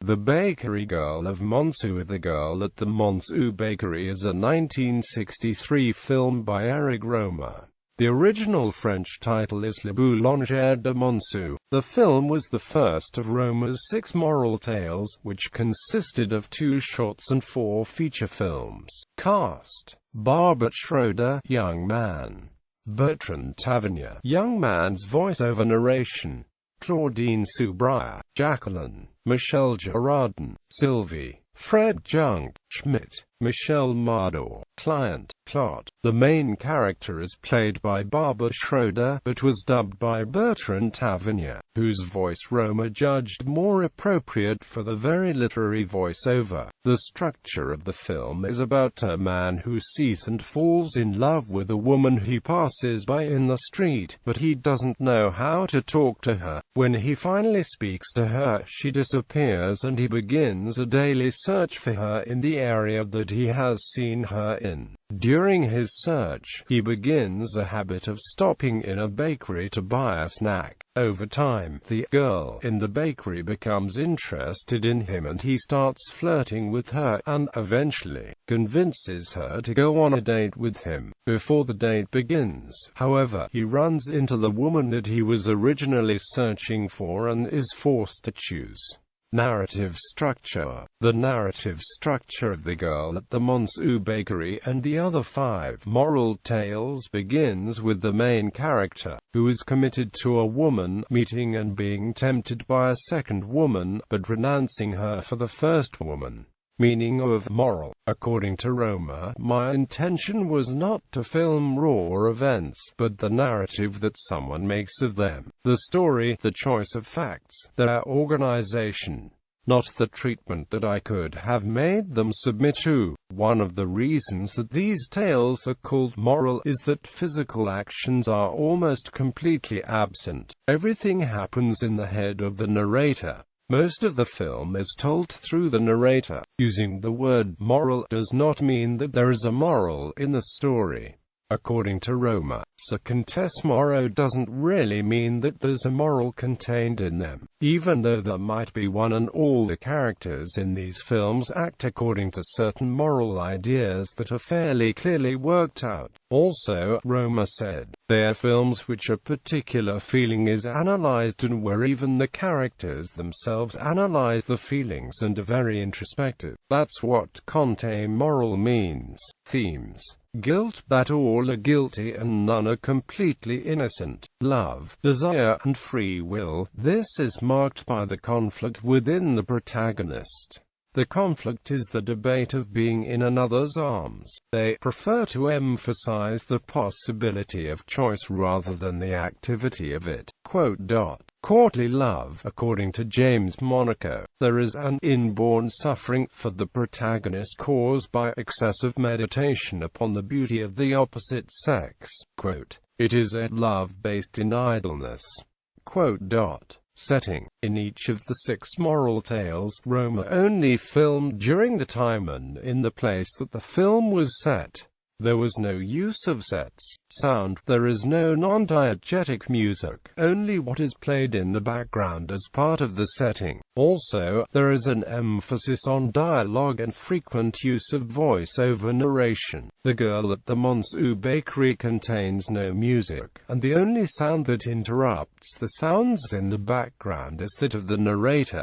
The Bakery Girl of Monceau. The Girl at the Monceau Bakery is a 1963 film by Éric Rohmer. The original French title is La Boulangère de Monceau. The film was the first of Rohmer's 6 moral tales, which consisted of 2 shorts and 4 feature films. Cast: Barbara Schroeder, young man; Bertrand Tavernier, young man's voice-over narration; Claudine Soubrier, Jacqueline; Michel Girardin, Sylvie; Fred Junk, Schmidt; Michel Mardor, client; plot. The main character is played by Barbara Schroeder, but was dubbed by Bertrand Tavernier, whose voice Rohmer judged more appropriate for the very literary voiceover. The structure of the film is about a man who sees and falls in love with a woman he passes by in the street, but he doesn't know how to talk to her. When he finally speaks to her, she disappears, and he begins a daily search for her in the area that he has seen her in. During his search, he begins a habit of stopping in a bakery to buy a snack. Over time, the girl in the bakery becomes interested in him, and he starts flirting with her, and eventually convinces her to go on a date with him. Before the date begins, however, he runs into the woman that he was originally searching for and is forced to choose. Narrative structure. The narrative structure of The Girl at the Monceau Bakery and the other 5 moral tales begins with the main character, who is committed to a woman, meeting and being tempted by a second woman, but renouncing her for the first woman. Meaning of moral. According to Rohmer, my intention was not to film raw events, but the narrative that someone makes of them. The story, the choice of facts, their organization, not the treatment that I could have made them submit to. One of the reasons that these tales are called moral is that physical actions are almost completely absent. Everything happens in the head of the narrator. Most of the film is told through the narrator. Using the word moral does not mean that there is a moral in the story. According to Rohmer, ce contest moraux doesn't really mean that there's a moral contained in them, even though there might be one, and all the characters in these films act according to certain moral ideas that are fairly clearly worked out. Also, Rohmer said, they are films which a particular feeling is analyzed and where even the characters themselves analyze the feelings and are very introspective. That's what conte moral means. Themes: guilt, that all are guilty and none are completely innocent; love, desire, and free will. This is marked by the conflict within the protagonist. The conflict is the debate of being in another's arms. They prefer to emphasize the possibility of choice rather than the activity of it. Courtly love. According to James Monaco, there is an inborn suffering for the protagonist caused by excessive meditation upon the beauty of the opposite sex. It is a love based in idleness. Setting. In each of the 6 moral tales, Rohmer only filmed during the time and in the place that the film was set. There was no use of sets, sound, there is no non-diegetic music, only what is played in the background as part of the setting. Also, there is an emphasis on dialogue and frequent use of voice-over narration. The Girl at the Monceau Bakery contains no music, and the only sound that interrupts the sounds in the background is that of the narrator.